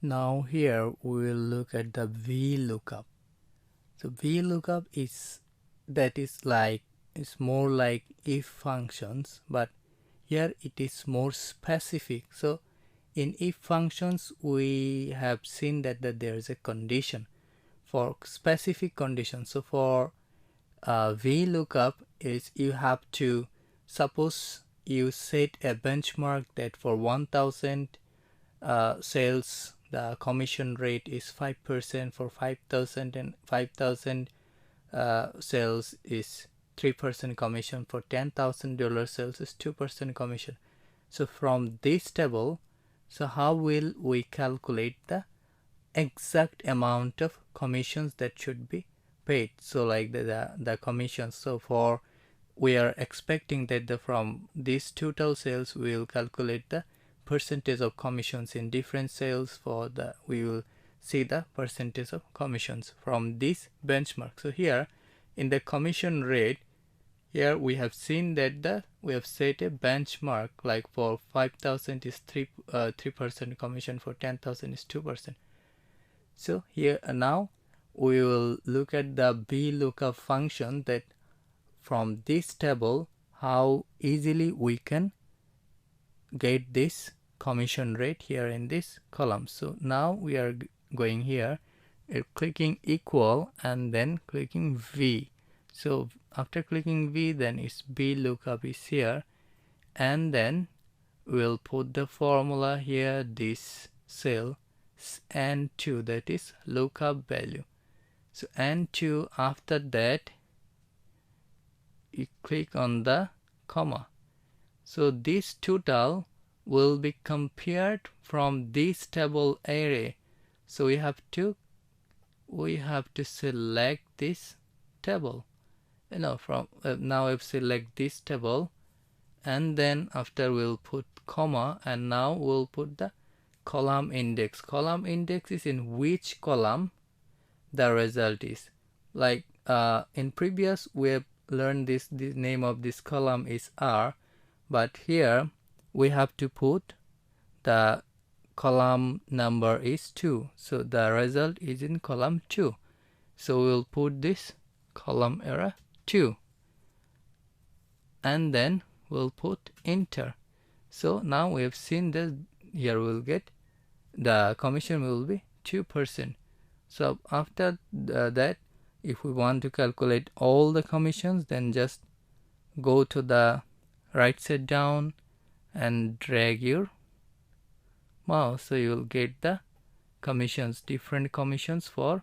Now here we will look at the Vlookup. So Vlookup is more like if functions, but here it is more specific. So in if functions we have seen that there is a condition for specific conditions. So for Vlookup is you have to suppose you set a benchmark that for 1000 sales the commission rate is 5%, for 5000 and 5000 sales is 3% commission, for $10,000 sales is 2% commission. So from this table, so how will we calculate the exact amount of commissions that should be paid? So like the commissions, so for we are expecting that from these total sales we will calculate the percentage of commissions in different sales. We will see the percentage of commissions from this benchmark. So here in the commission rate, here we have seen that we have set a benchmark, like for 5000 is 3% commission, for 10,000 is 2%. So here now we will look at the Vlookup function, that from this table how easily we can get this commission rate here in this column. So now we are going here, clicking equal and then clicking V. So after clicking V, then it's Vlookup is here, and then we'll put the formula here, this cell N2, that is lookup value. So N2, after that you click on the comma. So this total will be compared from this table array. So we have to select this table. From now I've select this table, and then after we'll put comma, and now we'll put the column index. Column index is in which column the result is. Like in previous we have learned the name of this column is R, but here we have to put the column number is 2, so the result is in column 2. So we'll put this column error 2, and then we'll put enter. So now we have seen that here we'll get the commission will be 2%. So after that, if we want to calculate all the commissions, then just go to the right side down and drag your mouse, so you will get the commissions, different commissions for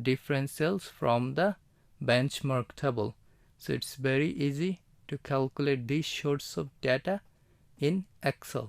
different sales from the benchmark table. So it's very easy to calculate these sorts of data in Excel.